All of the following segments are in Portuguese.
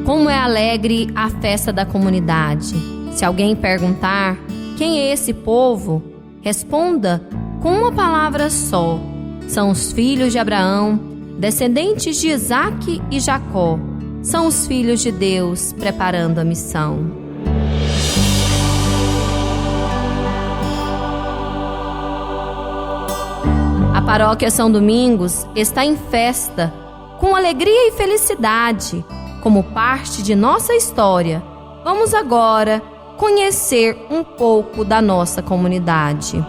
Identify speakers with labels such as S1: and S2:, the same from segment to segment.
S1: Como é alegre a festa da comunidade. Se alguém perguntar quem é esse povo, responda com uma palavra só. São os filhos de Abraão, descendentes de Isaque e Jacó. São os filhos de Deus preparando a missão. A paróquia São Domingos está em festa, com alegria e felicidade, como parte de nossa história. Vamos agora conhecer um pouco da nossa comunidade.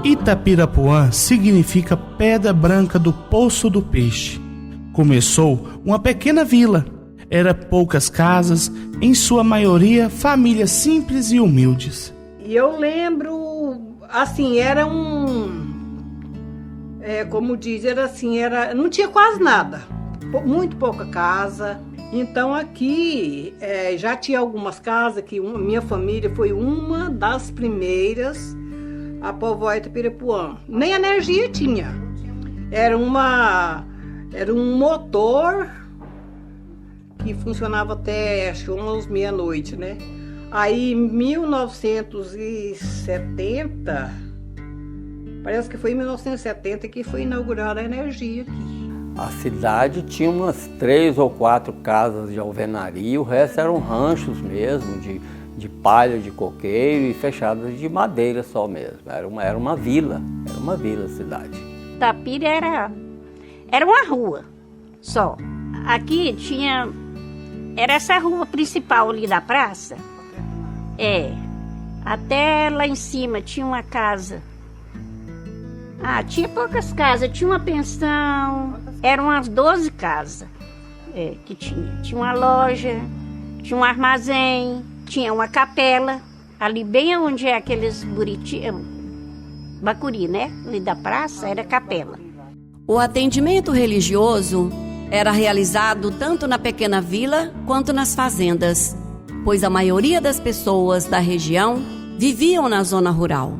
S2: Itapirapuã significa Pedra Branca do Poço do Peixe. Começou uma pequena vila. Era poucas casas, em sua maioria famílias simples e humildes.
S3: E eu lembro, assim, era como diz, era assim, não tinha quase nada, muito pouca casa. Então aqui já tinha algumas casas que minha família foi uma das primeiras a povoar Itapirapuã. Nem energia tinha. Era um motor que funcionava até, acho que umas meia-noite, né? Aí, em 1970, parece que foi em 1970 que foi inaugurada a energia aqui.
S4: A cidade tinha umas 3 ou 4 casas de alvenaria, o resto eram ranchos mesmo, de palha, de coqueiro e fechadas de madeira só mesmo. Era uma vila a cidade.
S5: Itapira era uma rua só. Aqui era essa rua principal ali da praça. Até lá em cima tinha uma casa. Tinha poucas casas, tinha uma pensão, eram umas 12 casas que tinha. Tinha uma loja, tinha um armazém, tinha uma capela, ali bem onde é aqueles bacuri, né? Ali da praça, era capela.
S6: O atendimento religioso era realizado tanto na pequena vila quanto nas fazendas, pois a maioria das pessoas da região viviam na zona rural.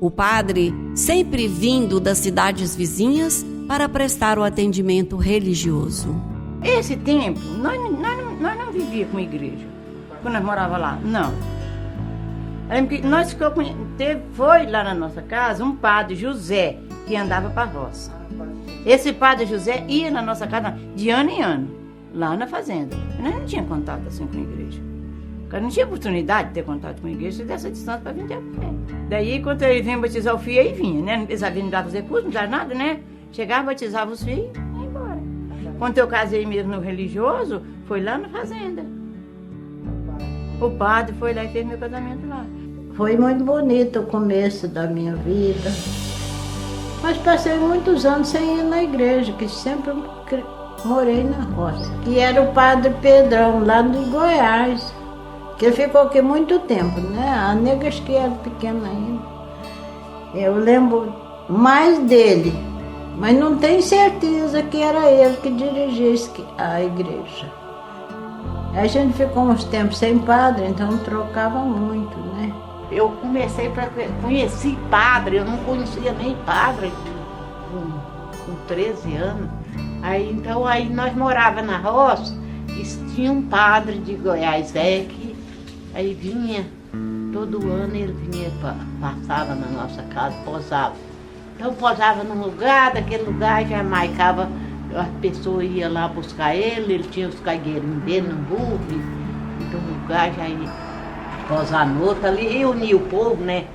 S6: O padre sempre vindo das cidades vizinhas para prestar o atendimento religioso.
S7: Esse tempo, nós não vivíamos com igreja, quando nós morávamos lá, não. Foi lá na nossa casa um padre José, que andava para a roça. Esse padre José ia na nossa casa de ano em ano, lá na fazenda. Nós não tínhamos contato assim com a igreja. Não tinha oportunidade de ter contato com a igreja dessa distância para vir ter fé. Daí, quando ele vinha batizar o filho, aí vinha, né? Não precisava vir, não dava fazer curso, não dava nada, né? Chegava, batizava os filhos e ia embora. Quando eu casei mesmo no religioso, foi lá na fazenda. O padre foi lá e fez meu casamento lá.
S8: Foi muito bonito o começo da minha vida. Mas passei muitos anos sem ir na igreja, que sempre morei na roça. E era o padre Pedrão, lá de Goiás, que ficou aqui muito tempo, né? A nega acho que era pequena ainda. Eu lembro mais dele, mas não tenho certeza que era ele que dirigia a igreja. A gente ficou uns tempos sem padre, então trocava muito, né?
S9: Eu conheci padre, eu não conhecia nem padre com 13 anos. Aí nós morávamos na roça e tinha um padre de Goiás que aí vinha, todo ano ele vinha, passava na nossa casa, posava. Então posava num lugar, daquele lugar já marcava, a pessoa ia lá buscar ele tinha os cargueirinhos dele no burro, então o lugar já ia posar no outro ali, e unia o povo, né?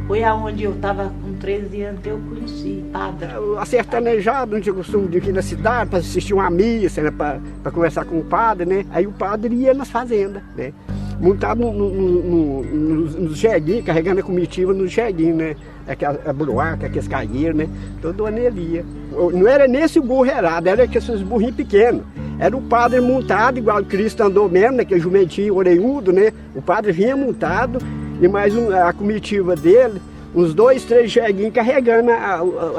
S9: Foi aonde eu estava com 13 anos que eu conheci padre.
S3: A sertanejada, não tinha costume de vir na cidade para assistir uma missa, né? Para conversar com o padre, né? Aí o padre ia nas fazendas, né? Montado nos jeguinhos, carregando a comitiva nos jeguinhos, né? A bruaca, aqueles cargueiros, né? Todo ano ele ia. Não era nesse burro errado, era aqueles burrinhos pequenos. Era o padre montado, igual o Cristo andou mesmo, naquele jumentinho orelhudo, né? O padre vinha montado e mais a comitiva dele, uns 2, 3 jeguinhos carregando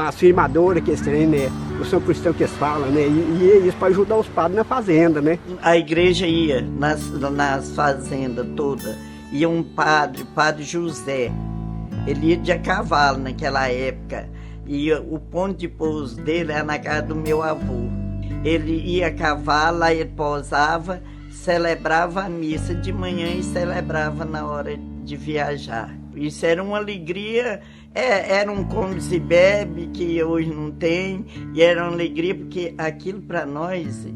S3: as firmadoras que eles têm, né? O São Cristão que eles falam, né? E isso para ajudar os padres na fazenda, né?
S10: A igreja ia nas fazendas todas. Ia um padre José. Ele ia de a cavalo naquela época. E o ponto de pouso dele era na casa do meu avô. Ele ia a cavalo, aí ele pousava, celebrava a missa de manhã e celebrava na hora de viajar. Isso era uma alegria, era um come se bebe que hoje não tem, e era uma alegria porque aquilo para nós,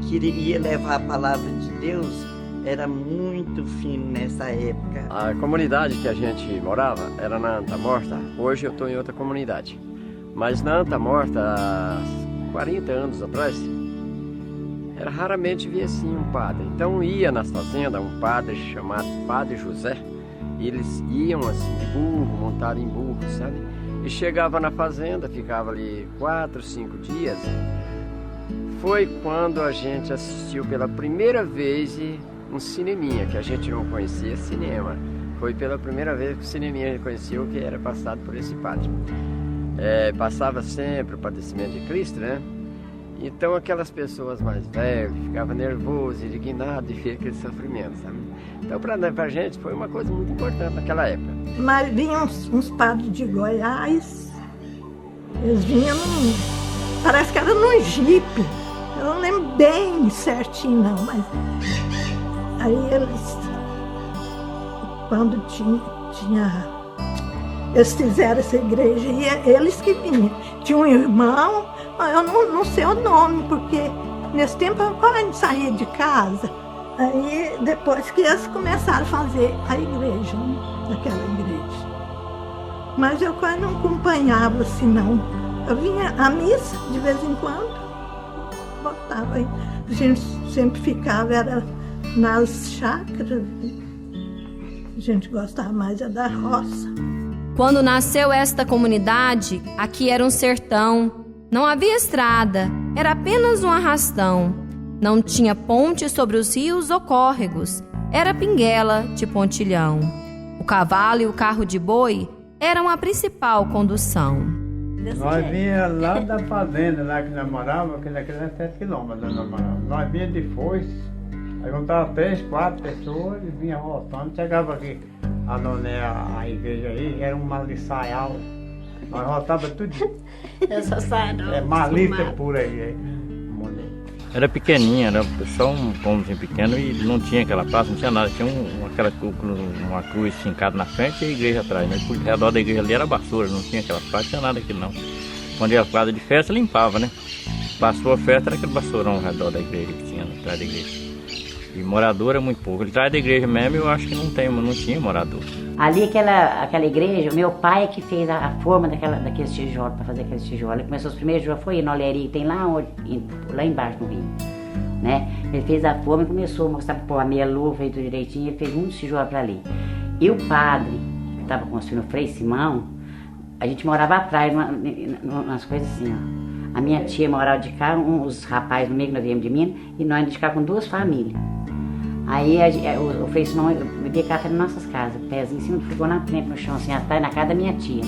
S10: que ia levar a palavra de Deus, era muito fino nessa época.
S11: A comunidade que a gente morava era na Anta Morta. Hoje eu estou em outra comunidade. Mas na Anta Morta, há 40 anos atrás, raramente via assim um padre. Então ia nas fazendas um padre chamado Padre José. Eles iam assim de burro, montados em burro, sabe? E chegava na fazenda, ficava ali 4, 5 dias. Foi quando a gente assistiu pela primeira vez um cineminha, que a gente não conhecia cinema. Foi pela primeira vez que o cineminha a gente conheceu, que era passado por esse padre. Passava sempre o padecimento de Cristo, né? Então aquelas pessoas mais velhas ficavam nervosas, indignadas de ver aquele sofrimento, sabe? Então para a gente foi uma coisa muito importante naquela época.
S8: Mas vinham uns padres de Goiás, eles vinham, parece que era num jipe, eu não lembro bem certinho não, mas aí eles, quando eles fizeram essa igreja, e eles que vinham, tinha um irmão, eu não sei o nome, porque nesse tempo eu quase saía de casa. Aí depois que eles começaram a fazer a igreja, né? Aquela igreja. Mas eu quase não acompanhava assim não. Eu vinha à missa de vez em quando, voltava aí. A gente sempre ficava, era nas chácaras. A gente gostava mais da roça.
S1: Quando nasceu esta comunidade, aqui era um sertão. Não havia estrada, era apenas um arrastão. Não tinha ponte sobre os rios ou córregos, era pinguela de pontilhão. O cavalo e o carro de boi eram a principal condução.
S12: Nós vinha lá da fazenda, lá que nós morávamos, que naquele era 7 quilômetros nós morávamos. Nós vinha de foice, aí juntava 3, 4 pessoas e vinha voltando. Chegava aqui, a igreja aí, era um malissaial. Nós voltava tudo.
S5: Eu só saio não.
S12: É malita por aí.
S13: Era pequenininha, era só um pombozinho pequeno e não tinha aquela praça, não tinha nada. Tinha uma cruz fincada na frente e a igreja atrás. Mas por redor da igreja ali era basura, não tinha aquela praça, não tinha nada aquilo não. Quando ia a quadra de festa, limpava, né? Passou a festa, era aquele basurão ao redor da igreja que tinha atrás da igreja. E morador é muito pouco. Atrás da igreja mesmo eu acho que não tinha morador.
S14: Ali aquela igreja, meu pai é que fez a forma daqueles tijolos, para fazer aqueles tijolos. Ele começou os primeiros tijolos, foi na olharia, tem lá embaixo no rio, né? Ele fez a forma e começou a mostrar para pôr a meia luva e tudo direitinho, ele fez muitos tijolos para ali. E o padre, que estava construindo o Frei Simão, a gente morava atrás, umas coisas assim, ó. A minha tia morava de cá, os rapazes no meio que nós viemos de Minas, e nós de cá com 2 famílias. Aí o Frei Simão bebia café nas nossas casas, o pezinho em cima, ficou na frente no chão, assim, atrás, na casa da minha tia,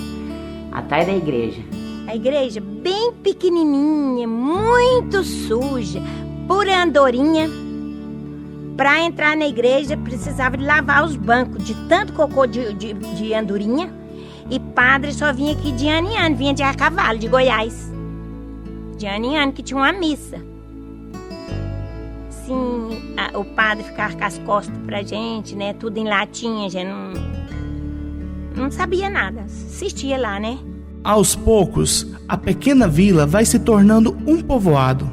S14: atrás da igreja.
S5: A igreja bem pequenininha, muito suja, pura andorinha. Para entrar na igreja precisava de lavar os bancos, de tanto cocô de andorinha. E padre só vinha aqui de ano em ano, vinha de a cavalo, de Goiás. De ano em ano, que tinha uma missa. O padre ficava com as costas pra gente, né? Tudo em latinha, a gente não sabia nada, assistia lá, né?
S2: Aos poucos, a pequena vila vai se tornando um povoado,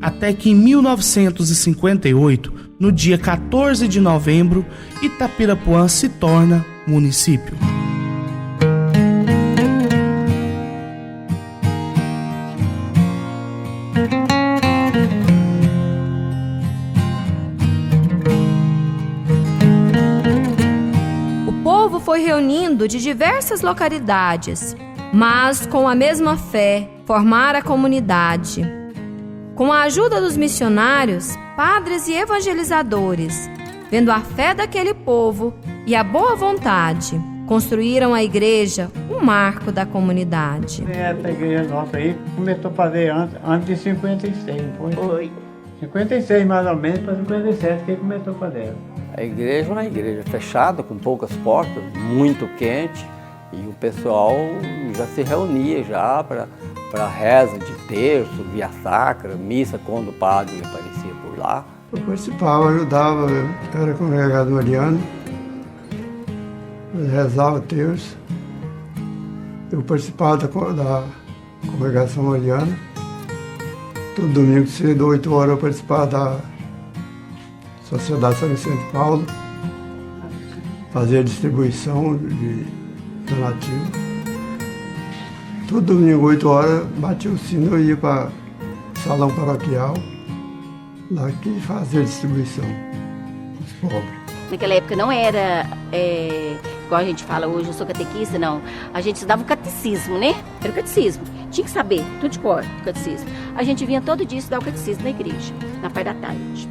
S2: até que em 1958, no dia 14 de novembro, Itapirapuã se torna município.
S1: Foi reunindo de diversas localidades, mas com a mesma fé, formar a comunidade. Com a ajuda dos missionários, padres e evangelizadores, vendo a fé daquele povo e a boa vontade, construíram a igreja, um marco da comunidade.
S12: Essa igreja nossa aí começou a fazer antes de 56, não foi? 56 mais ou menos, para 57 que começou a fazer.
S4: A igreja é uma igreja fechada, com poucas portas, muito quente, E o pessoal já se reunia já para reza de terço, via sacra, missa quando o padre aparecia por lá.
S15: Eu participava, ajudava, eu era congregado mariano, rezava o terço. Eu participava da congregação mariana. Todo domingo cedo, 8 horas, eu participava da Sociedade São Vicente de Paulo, fazia distribuição de donativo. Todo domingo, 8 horas, batia o sino e ia para o salão paroquial, lá que fazia distribuição dos pobres.
S16: Naquela época não era, igual a gente fala hoje, eu sou catequista, não. A gente estudava o catecismo, né? Era o catecismo. Tinha que saber, tudo de cor, o catecismo. A gente vinha todo dia estudar o catecismo na igreja, na parte da tarde.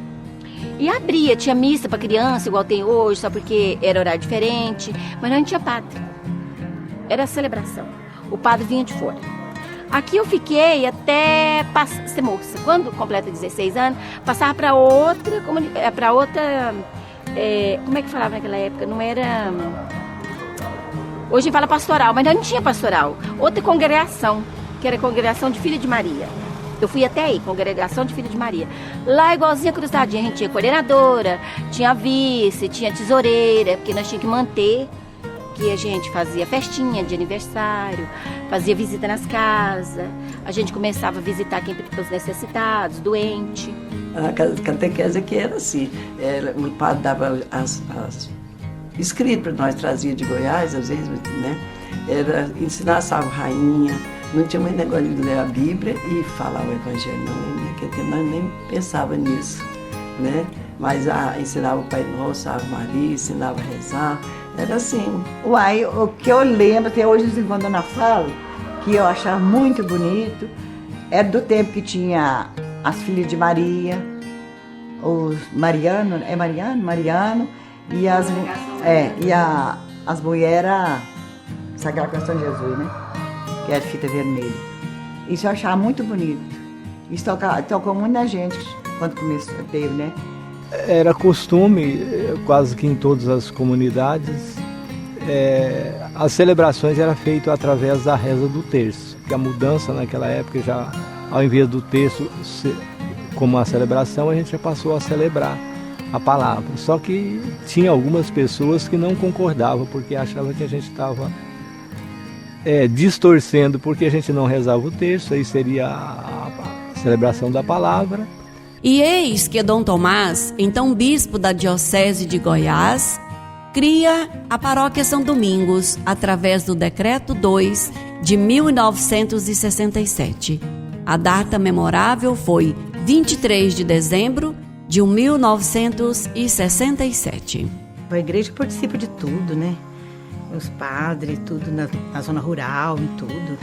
S16: E abria, tinha missa para criança, igual tem hoje, só porque era horário diferente, mas não tinha padre. Era celebração. O padre vinha de fora. Aqui eu fiquei até ser moça. Quando completa 16 anos, passava para outra, como é que falava naquela época? Não era... Hoje fala pastoral, mas não tinha pastoral. Outra congregação, que era a congregação de Filha de Maria. Eu fui até aí, congregação de Filha de Maria. Lá, igualzinha a Cruzadinha, a gente tinha coordenadora, tinha vice, tinha tesoureira, porque nós tínhamos que manter, que a gente fazia festinha de aniversário, fazia visita nas casas, a gente começava a visitar os necessitados, doentes.
S10: A catequese aqui era assim, o padre dava as escritas para nós, trazia de Goiás, às vezes, né? Era ensinar a salve rainha, não tinha mais negócio de ler a Bíblia e falar o Evangelho, não, naquele tempo nós nem pensava nisso, né? Mas ensinava o Pai Nosso, a Ave Maria, ensinava a rezar, era assim.
S17: Uai, o que eu lembro, até hoje, quando eu falo, que eu achava muito bonito, era do tempo que tinha as Filhas de Maria, os Mariano, Mariano, e as mulheres Sagrado Coração de Jesus, né? Que é a fita vermelha. Isso eu achava muito bonito. Isso tocou muita gente quando começou, teve, né?
S18: Era costume, quase que em todas as comunidades, as celebrações eram feitas através da reza do terço. Porque a mudança naquela época, já ao invés do terço como uma celebração, a gente já passou a celebrar a palavra. Só que tinha algumas pessoas que não concordavam, porque achavam que a gente estava distorcendo, porque a gente não rezava o terço, aí seria a celebração da palavra.
S6: E eis que Dom Tomás, então bispo da Diocese de Goiás, cria a Paróquia São Domingos através do Decreto 2 de 1967. A data memorável foi 23 de dezembro de 1967.
S19: A igreja participa de tudo, né? Os padres, tudo na zona rural, em tudo.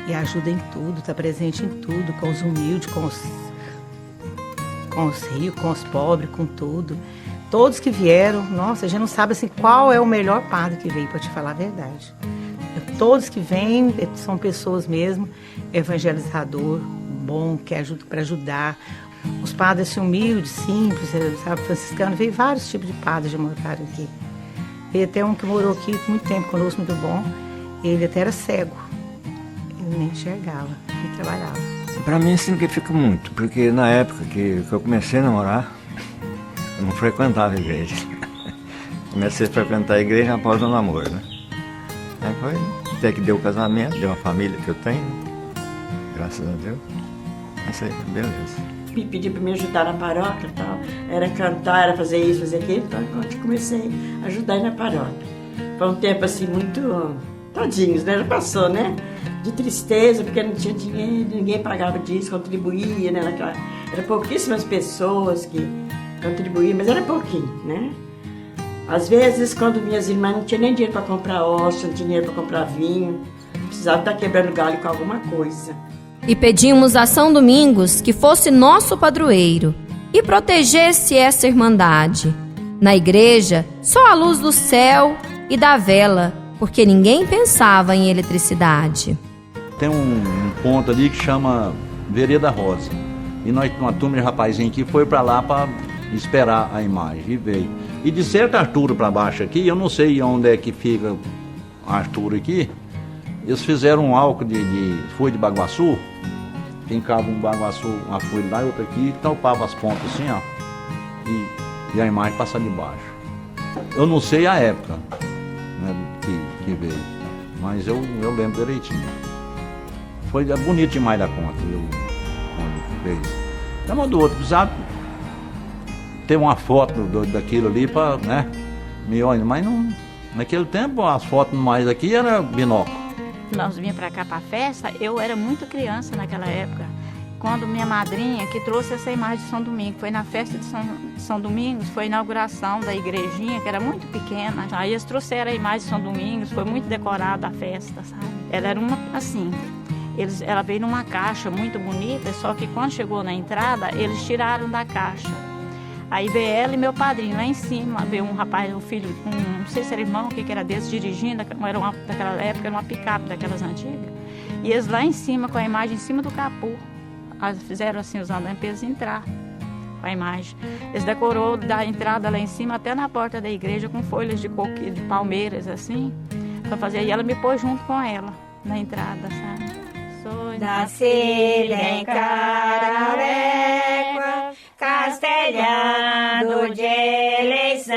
S19: E ajuda em tudo, está presente em tudo, com os humildes, com os ricos, com os pobres, com tudo. Todos que vieram, nossa, a gente não sabe assim, qual é o melhor padre que veio, para te falar a verdade. Todos que vêm são pessoas mesmo, evangelizador, bom, que ajuda para ajudar. Os padres assim, humildes, simples, sabe, franciscano, veio vários tipos de padres já moraram aqui. Veio até um que morou aqui muito tempo conosco, muito bom. Ele até era cego, ele nem enxergava, ele trabalhava.
S20: Para mim significa muito, porque na época que eu comecei a namorar, eu não frequentava a igreja. Comecei a frequentar a igreja após o namoro, né? Aí foi até que deu o casamento, deu uma família que eu tenho, graças a Deus. Isso aí, beleza.
S10: Me pediu para me ajudar na paróquia e tal. Era cantar, era fazer isso, fazer aquilo. Então eu comecei a ajudar na paróquia. Foi um tempo assim muito... Tadinhos, né? Já passou, né? De tristeza, porque não tinha dinheiro, ninguém pagava disso, contribuía, né? Era pouquíssimas pessoas que contribuíam, mas era pouquinho, né? Às vezes, quando minhas irmãs não tinham nem dinheiro para comprar hóstia, não tinha dinheiro para comprar vinho, precisava estar quebrando galho com alguma coisa.
S1: E pedimos a São Domingos que fosse nosso padroeiro e protegesse essa irmandade. Na igreja, só a luz do céu e da vela, porque ninguém pensava em eletricidade.
S21: Tem um ponto ali que chama Vereda Rosa. E nós, uma turma de rapazinho aqui, foi para lá para esperar a imagem e veio. E de certa altura para baixo aqui, eu não sei onde é que fica Arthur aqui, eles fizeram um álcool de folha de baguaçu, pincava um baguaçu, uma folha lá e outra aqui, e talpava as pontas assim, ó, e a imagem passa de baixo. Eu não sei a época, né, que veio, mas eu lembro direitinho. Foi bonito demais da conta, quando fez. É uma do outro, precisava ter uma foto daquilo ali para, né, melhor, mas não, naquele tempo as fotos mais aqui era binóculo.
S7: Nós vinha para cá para a festa, eu era muito criança naquela época, quando minha madrinha que trouxe essa imagem de São Domingos, foi na festa de São Domingos, foi a inauguração da igrejinha, que era muito pequena, aí eles trouxeram a imagem de São Domingos, foi muito decorada a festa, sabe? Ela era uma, assim, ela veio numa caixa muito bonita, só que quando chegou na entrada, eles tiraram da caixa. Aí veio ela e meu padrinho lá em cima, veio um rapaz, um filho, não sei se era irmão, o que era desse, dirigindo, daquela época, era uma picape daquelas antigas. E eles lá em cima, com a imagem em cima do capô, fizeram assim, os andames para eles entrar com a imagem. Eles decorou da entrada lá em cima até na porta da igreja com folhas de palmeiras, assim, para fazer. E ela me pôs junto com ela na entrada, sabe?
S22: Nascido em Cararégua, castelhano de eleição,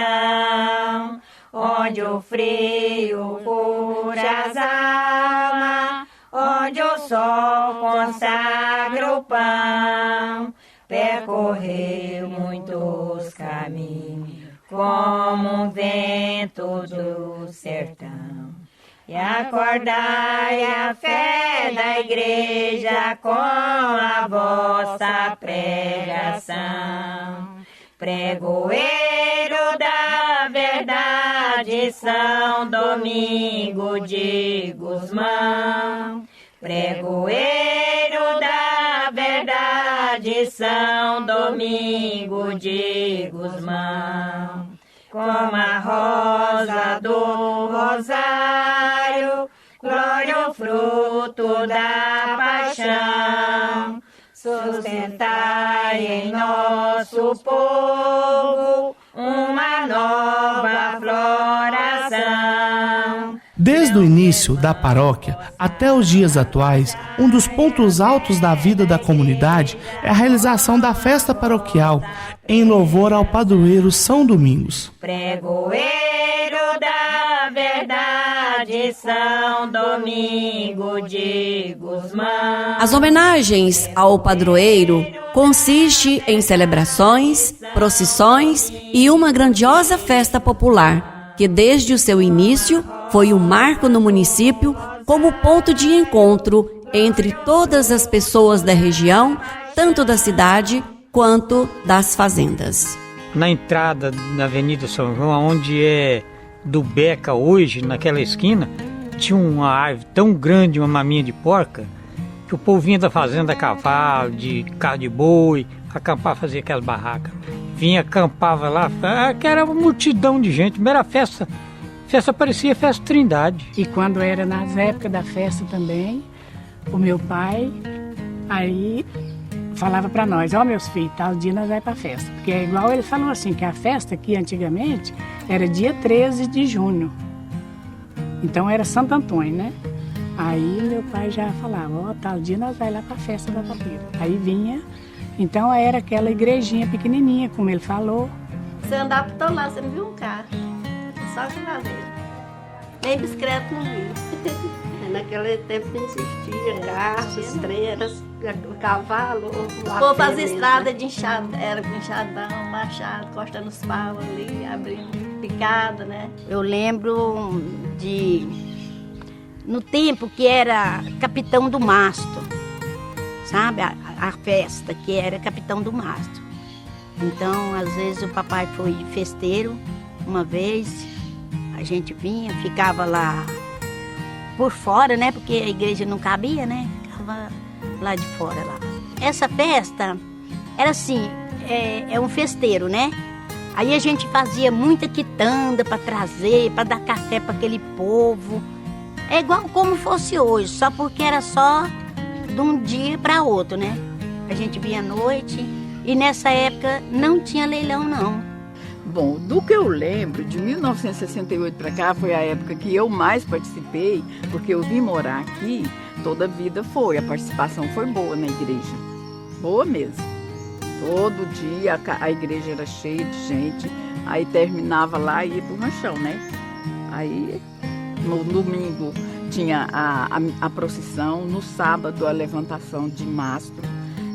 S22: onde o frio cura as almas, onde o sol consagra o pão, percorreu muitos caminhos, como um vento do sertão. E acordai a fé da igreja com a vossa pregação. Pregoeiro da verdade, São Domingo de Gusmão. Pregoeiro da verdade, São Domingo de Gusmão. Como a rosa do rosário, glória o fruto da paixão, sustentai em nosso povo uma nova floração.
S2: Desde o início da paróquia até os dias atuais, um dos pontos altos da vida da comunidade é a realização da festa paroquial em louvor ao padroeiro São Domingos.
S22: Pregoeiro da verdade, São Domingo de Gusmão.
S6: As homenagens ao padroeiro consistem em celebrações, procissões e uma grandiosa festa popular, que desde o seu início foi um marco no município como ponto de encontro entre todas as pessoas da região, tanto da cidade quanto das fazendas.
S23: Na entrada da Avenida São João, onde é do Beca hoje, naquela esquina, tinha uma árvore tão grande, uma maminha de porca, que o povo vinha da fazenda a cavalo, de carro de boi, acampar, fazer aquelas barracas. Vinha, acampava lá, que era uma multidão de gente, era festa parecia festa Trindade.
S24: E quando era nas épocas da festa também, o meu pai aí falava para nós, meus filhos, tal dia nós vamos para a festa. Porque é igual ele falou assim, que a festa aqui antigamente era dia 13 de junho. Então era Santo Antônio, né? Aí meu pai já falava, tal dia nós vamos lá para a festa da Topeira. Aí vinha, então era aquela igrejinha pequenininha, como ele falou.
S5: Você andava por todo lado, você não viu um carro. Só cavaleiro. Nem bicicleta não vi. Naquele tempo não existia carros, estrelas, cavalo. O povo fazia estrada de enxadão, era com enxadão, machado, cortando os paus ali, abrindo picada, né? Eu lembro no tempo que era capitão do mastro, sabe? A festa que era capitão do mastro. Então, às vezes o papai foi festeiro uma vez. A gente vinha, ficava lá por fora, né? Porque a igreja não cabia, né? Ficava lá de fora, lá. Essa festa era assim, é um festeiro, né? Aí a gente fazia muita quitanda para trazer, para dar café para aquele povo. É igual como fosse hoje, só porque era só de um dia para outro, né? A gente vinha à noite e nessa época não tinha leilão, não.
S3: Bom, do que eu lembro, de 1968 para cá foi a época que eu mais participei, porque eu vim morar aqui, toda a vida foi, a participação foi boa na igreja, boa mesmo. Todo dia a igreja era cheia de gente, aí terminava lá e ia pro ranchão, né? Aí no domingo tinha a procissão, no sábado a levantação de mastro,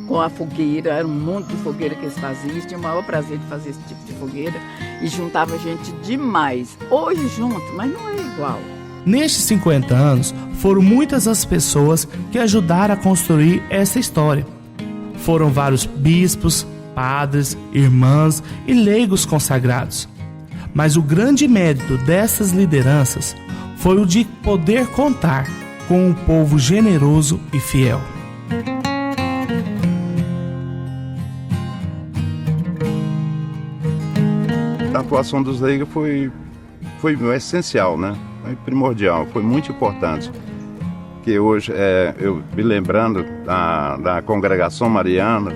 S3: com a fogueira, era um monte de fogueira que eles faziam, tinha o maior prazer de fazer esse tipo de fogueira e juntava gente demais. Hoje junto, mas não é igual.
S2: Nestes 50 anos, foram muitas as pessoas que ajudaram a construir essa história. Foram vários bispos, padres, irmãs e leigos consagrados. Mas o grande mérito dessas lideranças foi o de poder contar com um povo generoso e fiel.
S8: A atuação dos leigos foi essencial, né? Foi primordial, foi muito importante. Que hoje, eu me lembrando da congregação mariana,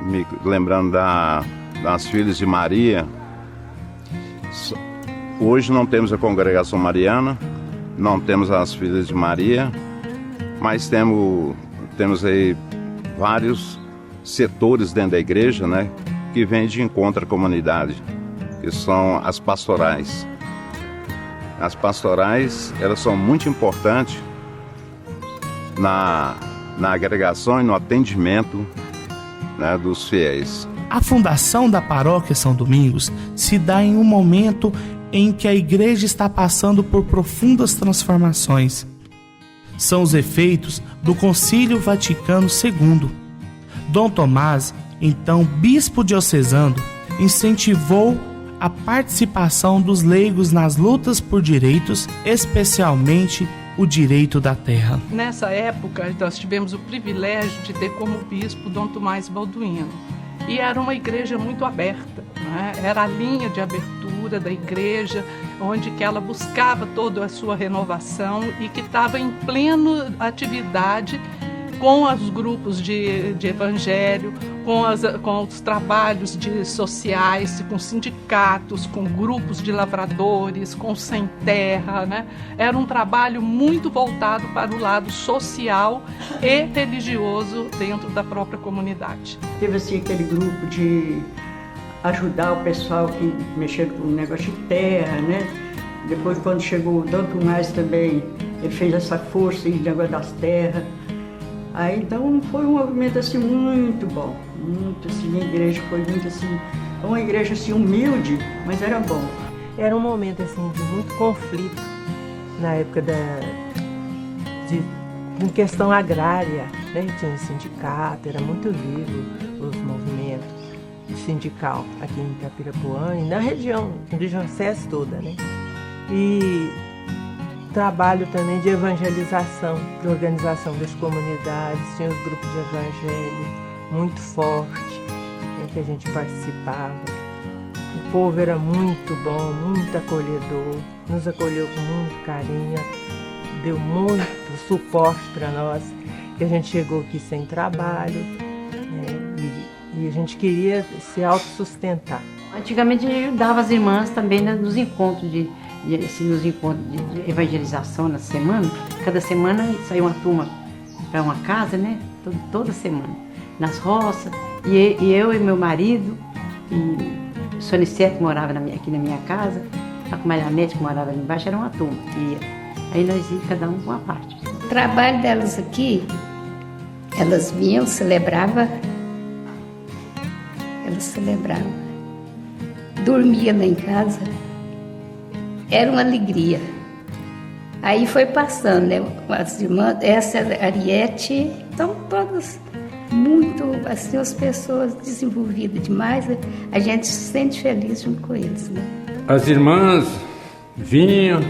S8: me lembrando das Filhas de Maria. Hoje não temos a congregação mariana, não temos as Filhas de Maria, mas temos aí vários setores dentro da igreja, né? Que vêm de encontro à comunidade, que são as pastorais. As pastorais, elas são muito importantes na agregação e no atendimento, né, dos fiéis.
S2: A fundação da paróquia São Domingos se dá em um momento em que a igreja está passando por profundas transformações. São os efeitos do Concílio Vaticano II. Dom Tomás, então bispo diocesano, incentivou a participação dos leigos nas lutas por direitos, especialmente o direito da terra.
S9: Nessa época, nós tivemos o privilégio de ter como bispo Dom Tomás Balduino. E era uma igreja muito aberta, né? Era a linha de abertura da igreja, onde que ela buscava toda a sua renovação e que estava em plena atividade com os grupos de evangelho, com os trabalhos sociais, com sindicatos, com grupos de lavradores, com sem terra, né? Era um trabalho muito voltado para o lado social e religioso dentro da própria comunidade.
S11: Teve assim aquele grupo de ajudar o pessoal que mexia com o negócio de terra, né? Depois, quando chegou o Dom Tomás também, ele fez essa força em negócio das terras. Aí, então, foi um movimento assim muito bom, muito assim, a igreja foi muito assim, uma igreja assim humilde, mas era bom.
S25: Era um momento assim de muito conflito na época em questão agrária, né? Tinha sindicato, era muito vivo os movimentos sindical aqui em Itapirapuã e na região SES toda, né? E trabalho também de evangelização, de organização das comunidades, tinha os grupos de evangelho muito forte, em que a gente participava. O povo era muito bom, muito acolhedor, nos acolheu com muito carinho, deu muito suporte para nós, que a gente chegou aqui sem trabalho, né, e a gente queria se autossustentar.
S26: Antigamente a gente ajudava as irmãs também nos encontros nos encontros de evangelização na semana. Cada semana saía uma turma para uma casa, né? Toda semana, nas roças. E eu e meu marido, e Sonicete que morava aqui na minha casa, a Marianete que morava ali embaixo, era uma turma. E aí nós íamos cada um com uma parte.
S27: O trabalho delas aqui, elas vinham, celebravam, dormia lá em casa. Era uma alegria. Aí foi passando, né? As irmãs, essa Ariete, são todas muito, assim, as pessoas desenvolvidas demais. A gente se sente feliz junto com eles, né?
S28: As irmãs vinham,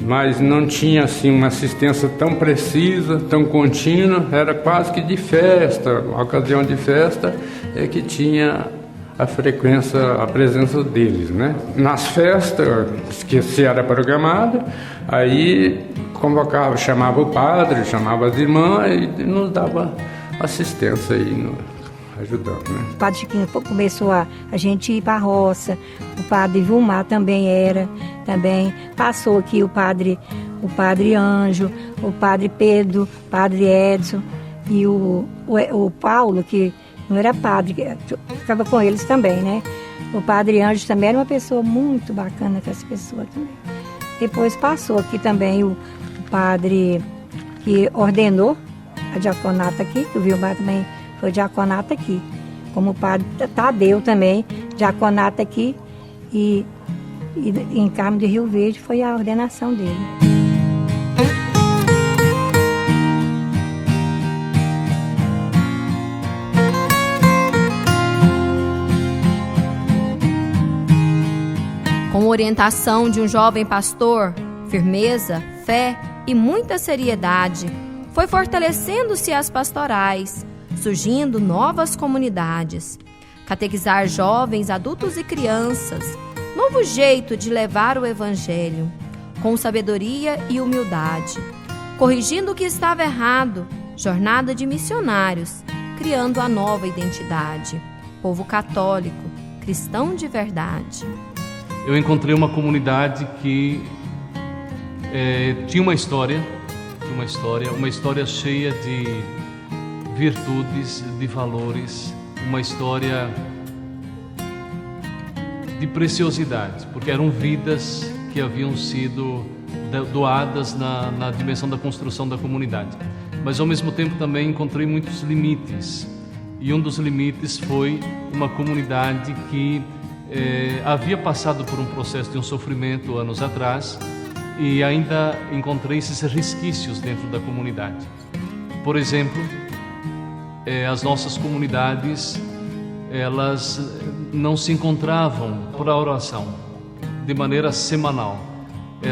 S28: mas não tinha assim uma assistência tão precisa, tão contínua. Era quase que de festa, a ocasião de festa é que tinha a frequência, a presença deles, né? Nas festas, que se era programado, aí convocava, chamava o padre, chamava as irmãs e nos dava assistência aí. ajudando, né?
S4: O padre Chiquinho começou a gente ir para a roça, o padre Vilmar também também passou aqui o padre Anjo, o padre Pedro, o padre Edson e o Paulo, que não era padre, ficava com eles também, né? O padre Anjo também era uma pessoa muito bacana com essa pessoa também. Depois passou aqui também o padre que ordenou a diaconata aqui, que o Vilmar também foi diaconata aqui, como o padre Tadeu também, diaconata aqui, e em Carmo de Rio Verde foi a ordenação dele.
S1: Com orientação de um jovem pastor, firmeza, fé e muita seriedade, foi fortalecendo-se as pastorais, surgindo novas comunidades, catequizar jovens, adultos e crianças, novo jeito de levar o evangelho, com sabedoria e humildade, corrigindo o que estava errado, jornada de missionários, criando a nova identidade, povo católico, cristão de verdade.
S12: Eu encontrei uma comunidade que tinha uma história cheia de virtudes, de valores, uma história de preciosidade, porque eram vidas que haviam sido doadas na dimensão da construção da comunidade. Mas ao mesmo tempo também encontrei muitos limites, e um dos limites foi uma comunidade que havia passado por um processo de um sofrimento anos atrás, e ainda encontrei esses resquícios dentro da comunidade. Por exemplo, as nossas comunidades, elas não se encontravam por oração de maneira semanal,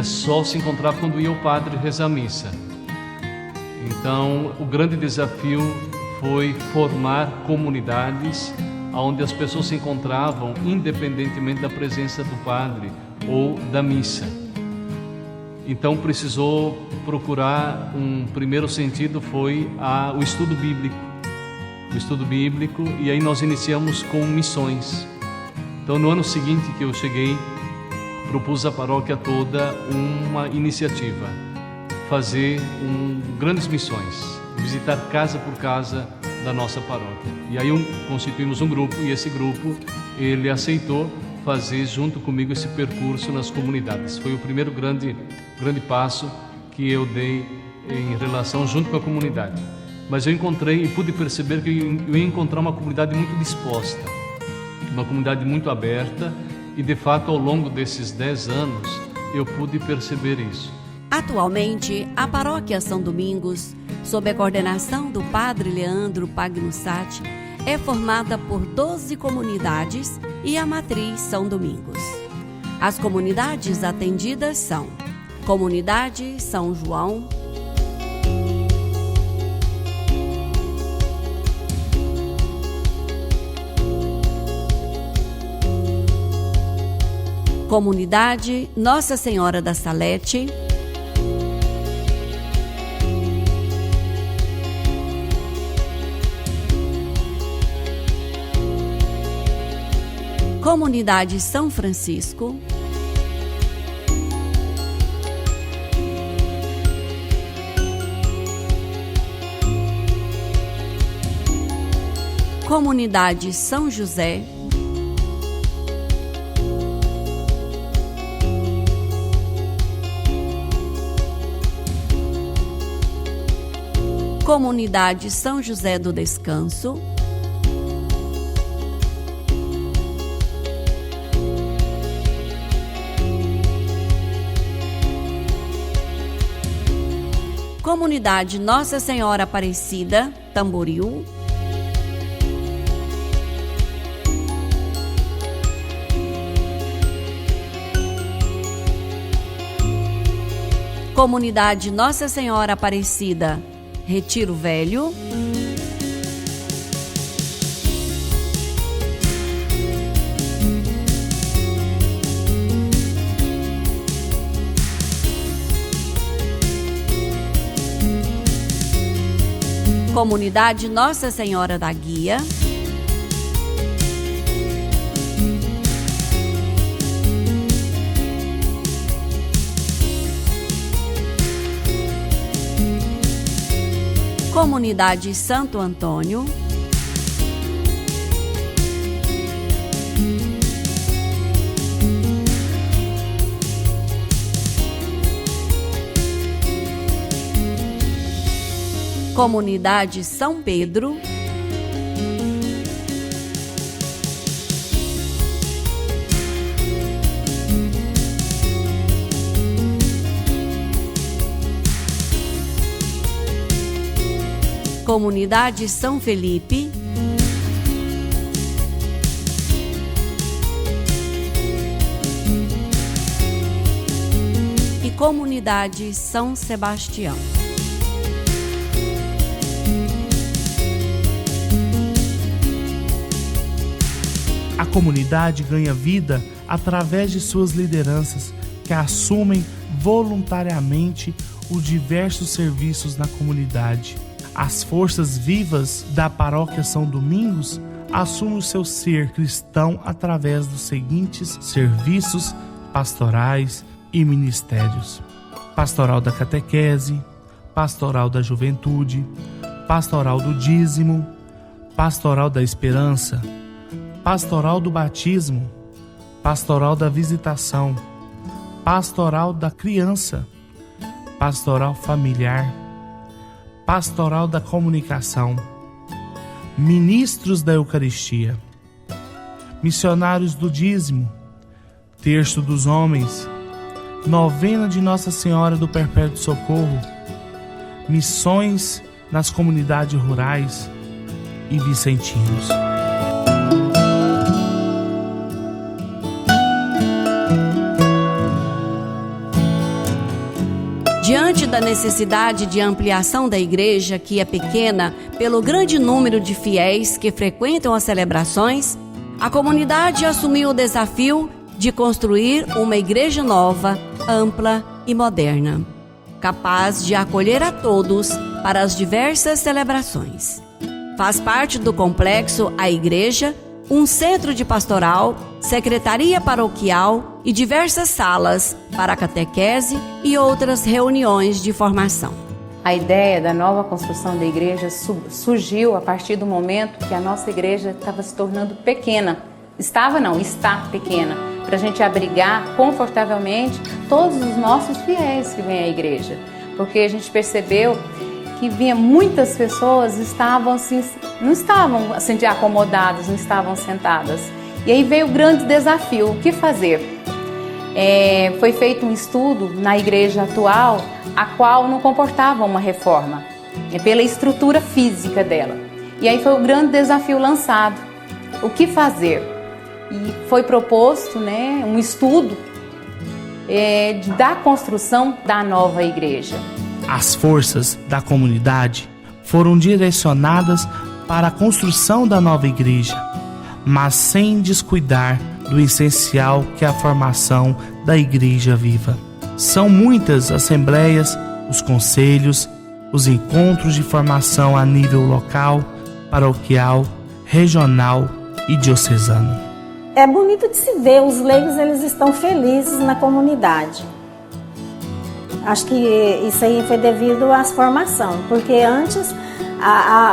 S12: só se encontrava quando ia o padre rezar a missa. Então, o grande desafio foi formar comunidades onde as pessoas se encontravam independentemente da presença do padre ou da missa. Então precisou procurar um primeiro sentido, foi o estudo bíblico, e aí nós iniciamos com missões. Então no ano seguinte que eu cheguei, propus à paróquia toda uma iniciativa, fazer grandes missões, visitar casa por casa da nossa paróquia. E aí constituímos um grupo, e esse grupo ele aceitou fazer junto comigo esse percurso nas comunidades. Foi o primeiro grande passo que eu dei em relação junto com a comunidade. Mas eu encontrei e pude perceber que eu ia encontrar uma comunidade muito disposta, uma comunidade muito aberta, e de fato ao longo desses 10 anos eu pude perceber isso.
S6: Atualmente, a Paróquia São Domingos, sob a coordenação do Padre Leandro Pagnussati, é formada por 12 comunidades e a matriz São Domingos. As comunidades atendidas são Comunidade São João, Comunidade Nossa Senhora da Salete, Comunidade São Francisco, Comunidade São José, Comunidade São José do Descanso, Comunidade Nossa Senhora Aparecida, Tamboril, Comunidade Nossa Senhora Aparecida, Retiro Velho, Comunidade Nossa Senhora da Guia, Comunidade Santo Antônio, Comunidade São Pedro, Comunidade São Felipe, e Comunidade São Sebastião.
S2: A comunidade ganha vida através de suas lideranças, que assumem voluntariamente os diversos serviços na comunidade. As forças vivas da Paróquia São Domingos assumem o seu ser cristão através dos seguintes serviços pastorais e ministérios: Pastoral da Catequese, Pastoral da Juventude, Pastoral do Dízimo, Pastoral da Esperança, Pastoral do Batismo, Pastoral da Visitação, Pastoral da Criança, Pastoral Familiar, Pastoral da Comunicação, Ministros da Eucaristia, Missionários do Dízimo, Terço dos Homens, Novena de Nossa Senhora do Perpétuo Socorro, Missões nas comunidades rurais e vicentinos.
S6: Diante da necessidade de ampliação da igreja, que é pequena pelo grande número de fiéis que frequentam as celebrações, a comunidade assumiu o desafio de construir uma igreja nova, ampla e moderna, capaz de acolher a todos para as diversas celebrações. Faz parte do complexo a igreja, um centro de pastoral, secretaria paroquial e diversas salas para catequese e outras reuniões de formação.
S13: A ideia da nova construção da igreja surgiu a partir do momento que a nossa igreja estava se tornando pequena. Está pequena, para a gente abrigar confortavelmente todos os nossos fiéis que vêm à igreja. Porque a gente percebeu que vinha muitas pessoas não estavam acomodadas, não estavam sentadas. E aí veio o grande desafio: o que fazer? Foi feito um estudo na igreja atual, a qual não comportava uma reforma, pela estrutura física dela. E aí foi o grande desafio lançado: o que fazer? E foi proposto, um estudo da construção da nova igreja.
S2: As forças da comunidade foram direcionadas para a construção da nova igreja, mas sem descuidar do essencial, que é a formação da igreja viva. São muitas assembleias, os conselhos, os encontros de formação a nível local, paroquial, regional e diocesano.
S14: É bonito de se ver, os leigos eles estão felizes na comunidade. Acho que isso aí foi devido à formação, porque antes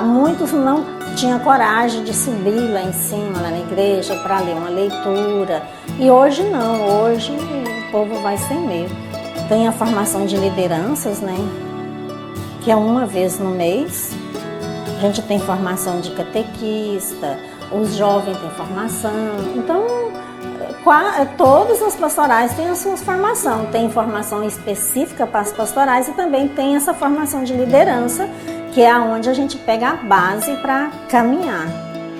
S14: muitos não tinham coragem de subir lá em cima, lá na igreja, para ler uma leitura. E hoje não, hoje o povo vai sem medo. Tem a formação de lideranças, que é uma vez no mês. A gente tem formação de catequista, os jovens têm formação. Então, todas as pastorais têm as suas formações. Tem formação específica para as pastorais e também tem essa formação de liderança, que é onde a gente pega a base para caminhar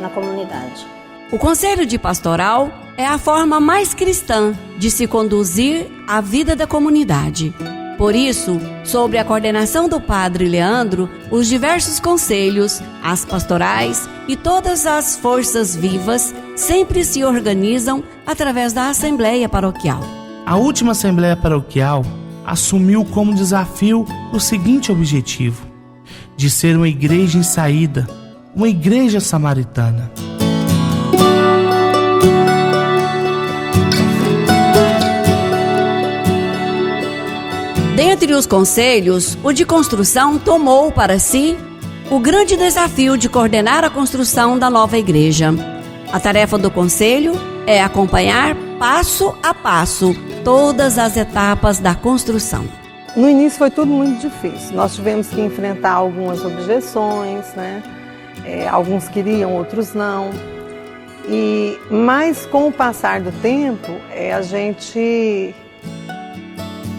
S14: na comunidade.
S6: O Conselho de Pastoral é a forma mais cristã de se conduzir a vida da comunidade. Por isso, sob a coordenação do Padre Leandro, os diversos conselhos, as pastorais e todas as forças vivas sempre se organizam através da Assembleia Paroquial.
S2: A última Assembleia Paroquial assumiu como desafio o seguinte objetivo: de ser uma igreja em saída, uma igreja samaritana.
S6: Dentre os conselhos, o de construção tomou para si o grande desafio de coordenar a construção da nova igreja. A tarefa do conselho é acompanhar passo a passo todas as etapas da construção.
S10: No início foi tudo muito difícil. Nós tivemos que enfrentar algumas objeções, né? Alguns queriam, outros não. Mas com o passar do tempo, a gente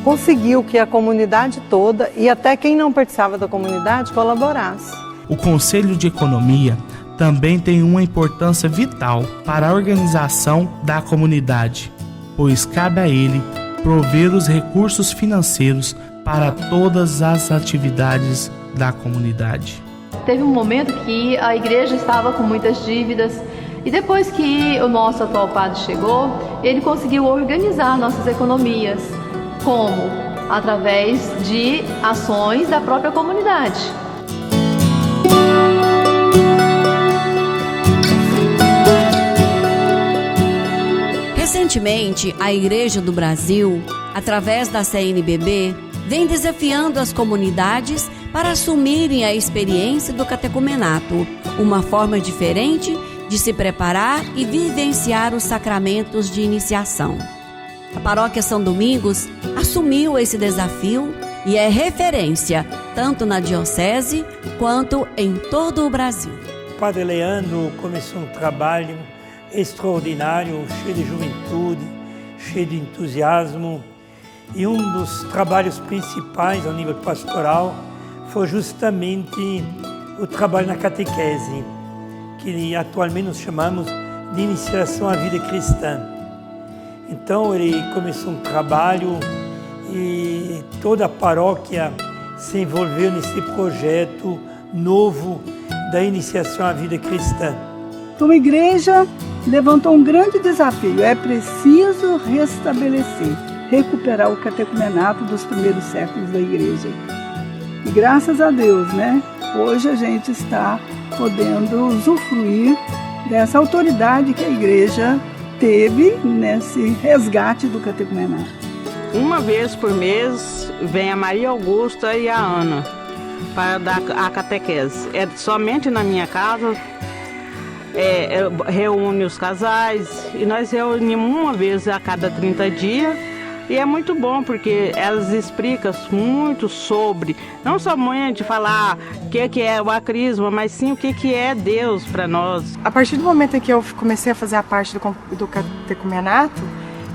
S10: conseguiu que a comunidade toda e até quem não participava da comunidade colaborasse.
S2: O Conselho de Economia também tem uma importância vital para a organização da comunidade, pois cabe a ele prover os recursos financeiros para todas as atividades da comunidade.
S15: Teve um momento que a igreja estava com muitas dívidas e depois que o nosso atual padre chegou, ele conseguiu organizar nossas economias. Como? Através de ações da própria comunidade.
S6: Recentemente, a Igreja do Brasil, através da CNBB, vem desafiando as comunidades para assumirem a experiência do catecumenato, uma forma diferente de se preparar e vivenciar os sacramentos de iniciação. A Paróquia São Domingos assumiu esse desafio e é referência tanto na diocese quanto em todo o Brasil.
S16: O Padre Leandro começou um trabalho extraordinário, cheio de juventude, cheio de entusiasmo. E um dos trabalhos principais ao nível pastoral foi justamente o trabalho na catequese, que atualmente nós chamamos de iniciação à vida cristã. Então ele começou um trabalho e toda a paróquia se envolveu nesse projeto novo da iniciação à vida cristã.
S17: Então a igreja levantou um grande desafio, é preciso restabelecer, recuperar o catecumenato dos primeiros séculos da igreja. E graças a Deus, né? Hoje a gente está podendo usufruir dessa autoridade que a igreja teve nesse resgate do catecumenato.
S18: Uma vez por mês vem a Maria Augusta e a Ana para dar a catequese. É somente na minha casa, reúne os casais e nós reunimos uma vez a cada 30 dias. E é muito bom porque elas explicam muito sobre, não somente falar o que é o acrisma, mas sim o que é Deus para nós.
S19: A partir do momento em que eu comecei a fazer a parte do catecumenato,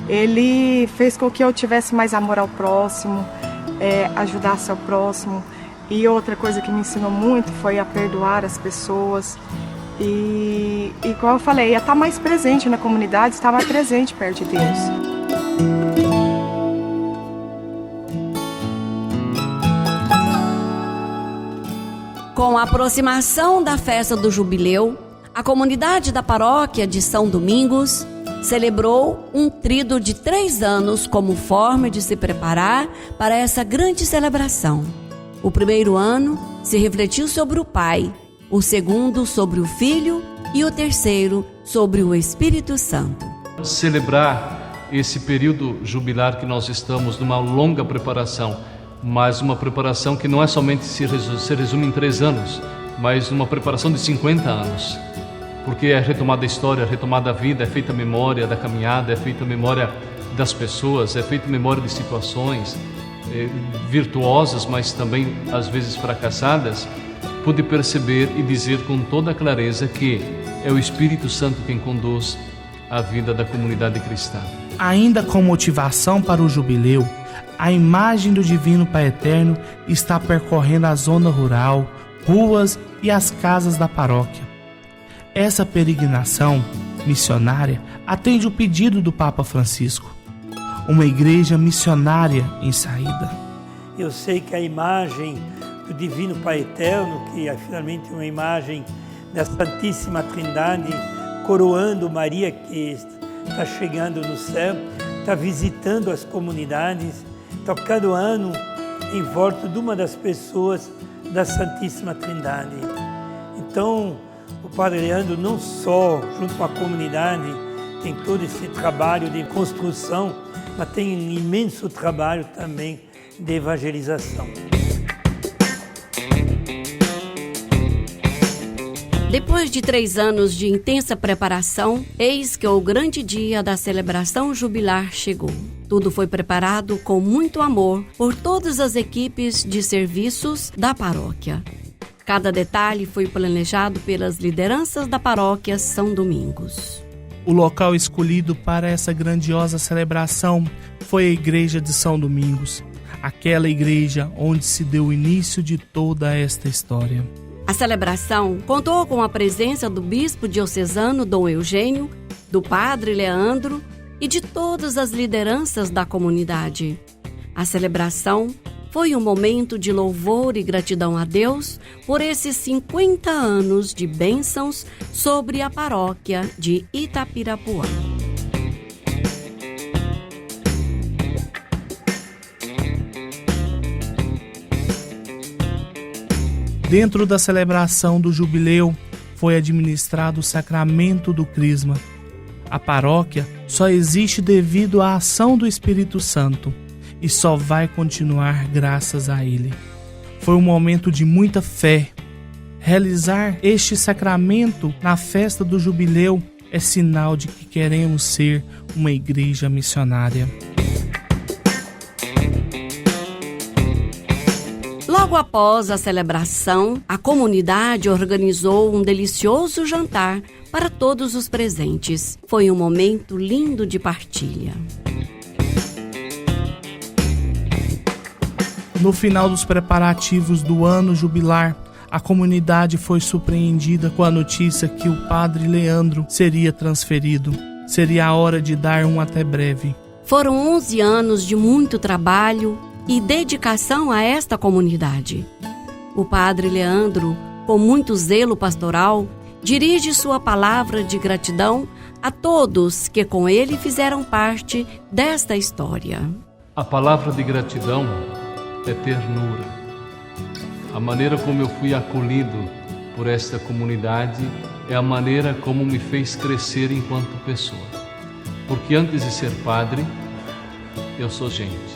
S19: ele fez com que eu tivesse mais amor ao próximo, ajudasse ao próximo. E outra coisa que me ensinou muito foi a perdoar as pessoas. E como eu falei, a estar mais presente na comunidade, estar mais presente perto de Deus.
S6: Com a aproximação da festa do jubileu, a comunidade da paróquia de São Domingos celebrou um tríduo de 3 anos como forma de se preparar para essa grande celebração. O primeiro ano se refletiu sobre o Pai, o segundo sobre o Filho e o terceiro sobre o Espírito Santo.
S12: Celebrar esse período jubilar que nós estamos numa longa preparação, mas uma preparação que não é somente se resume em 3 anos, mas uma preparação de 50 anos. Porque é retomada a história, é retomada a vida, é feita a memória da caminhada, é feita a memória das pessoas, é feita a memória de situações virtuosas, mas também às vezes fracassadas. Pude perceber e dizer com toda clareza que é o Espírito Santo quem conduz a vida da comunidade cristã.
S2: Ainda com motivação para o jubileu, a imagem do Divino Pai Eterno está percorrendo a zona rural, ruas e as casas da paróquia. Essa peregrinação missionária atende o pedido do Papa Francisco, uma igreja missionária em saída.
S16: Eu sei que a imagem do Divino Pai Eterno, que é finalmente uma imagem da Santíssima Trindade, coroando Maria que está chegando no céu, está visitando as comunidades, está cada ano em volta de uma das pessoas da Santíssima Trindade. Então, o Padre Leandro não só, junto com a comunidade, tem todo esse trabalho de construção, mas tem um imenso trabalho também de evangelização.
S6: Depois de 3 anos de intensa preparação, eis que o grande dia da celebração jubilar chegou. Tudo foi preparado com muito amor por todas as equipes de serviços da paróquia. Cada detalhe foi planejado pelas lideranças da paróquia São Domingos.
S2: O local escolhido para essa grandiosa celebração foi a igreja de São Domingos, aquela igreja onde se deu o início de toda esta história.
S6: A celebração contou com a presença do bispo diocesano Dom Eugênio, do padre Leandro e de todas as lideranças da comunidade. A celebração foi um momento de louvor e gratidão a Deus por esses 50 anos de bênçãos sobre a paróquia de Itapirapuã.
S2: Dentro da celebração do jubileu, foi administrado o sacramento do crisma. A paróquia só existe devido à ação do Espírito Santo e só vai continuar graças a ele. Foi um momento de muita fé. Realizar este sacramento na festa do jubileu é sinal de que queremos ser uma igreja missionária.
S6: Logo após a celebração, a comunidade organizou um delicioso jantar para todos os presentes. Foi um momento lindo de partilha.
S2: No final dos preparativos do ano jubilar, a comunidade foi surpreendida com a notícia que o padre Leandro seria transferido. Seria a hora de dar um até breve.
S6: Foram 11 anos de muito trabalho e dedicação a esta comunidade. O padre Leandro, com muito zelo pastoral, dirige sua palavra de gratidão a todos que com ele fizeram parte desta história.
S12: A palavra de gratidão é ternura. A maneira como eu fui acolhido por esta comunidade é a maneira como me fez crescer enquanto pessoa. Porque antes de ser padre, eu sou gente.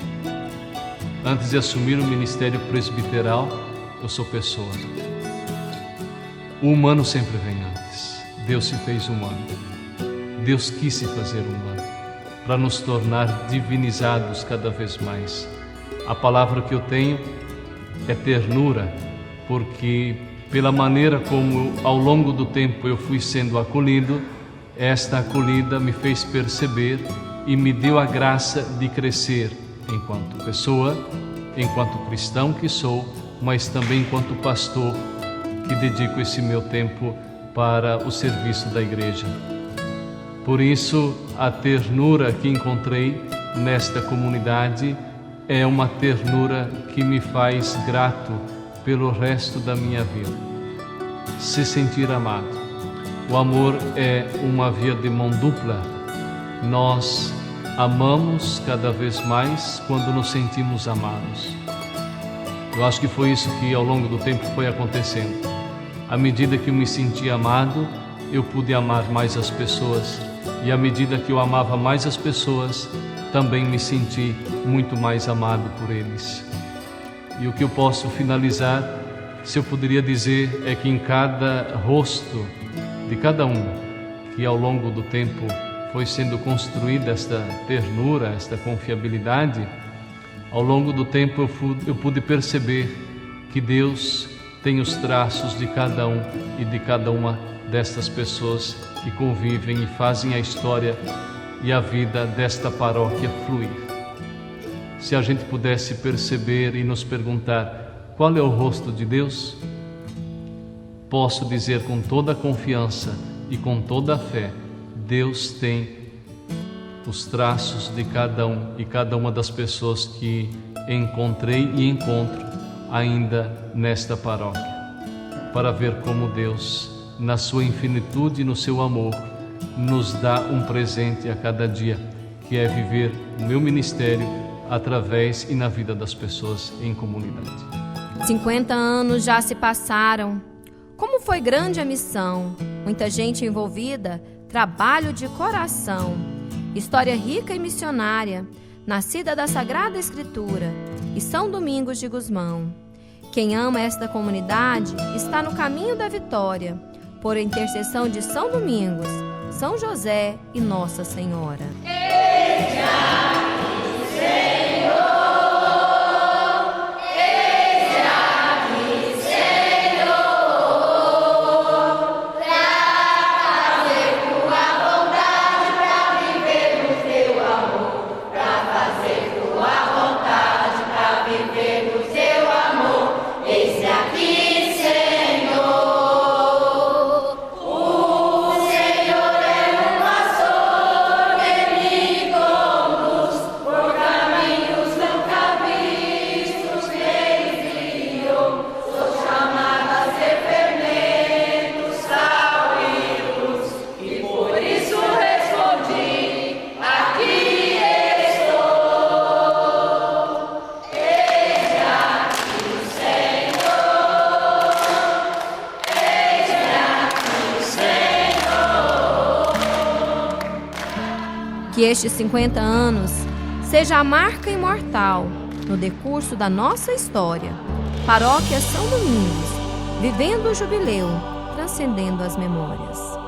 S12: Antes de assumir o ministério presbiteral, eu sou pessoa. O humano sempre vem antes. Deus se fez humano. Deus quis se fazer humano para nos tornar divinizados cada vez mais. A palavra que eu tenho é ternura, porque pela maneira como ao longo do tempo eu fui sendo acolhido, esta acolhida me fez perceber e me deu a graça de crescer enquanto pessoa, enquanto cristão que sou, mas também enquanto pastor que dedico esse meu tempo para o serviço da igreja. Por isso, a ternura que encontrei nesta comunidade é uma ternura que me faz grato pelo resto da minha vida. Se sentir amado. O amor é uma via de mão dupla. Nós amamos cada vez mais quando nos sentimos amados. Eu acho que foi isso que ao longo do tempo foi acontecendo. À medida que eu me senti amado, eu pude amar mais as pessoas. E à medida que eu amava mais as pessoas, também me senti muito mais amado por eles. E o que eu posso finalizar, se eu poderia dizer, é que em cada rosto de cada um, que ao longo do tempo foi sendo construída esta ternura, esta confiabilidade, ao longo do tempo eu pude perceber que Deus tem os traços de cada um e de cada uma destas pessoas que convivem e fazem a história e a vida desta paróquia fluir. Se a gente pudesse perceber e nos perguntar qual é o rosto de Deus, posso dizer com toda a confiança e com toda a fé, Deus tem os traços de cada um e cada uma das pessoas que encontrei e encontro ainda nesta paróquia, para ver como Deus, na sua infinitude e no seu amor, nos dá um presente a cada dia, que é viver o meu ministério através e na vida das pessoas em comunidade.
S1: 50 anos já se passaram. Como foi grande a missão, muita gente envolvida, trabalho de coração, história rica e missionária, nascida da Sagrada Escritura e São Domingos de Gusmão. Quem ama esta comunidade está no caminho da vitória, por intercessão de São Domingos, São José e Nossa Senhora. Que estes 50 anos seja a marca imortal no decurso da nossa história. Paróquia São Domingos, vivendo o jubileu, transcendendo as memórias.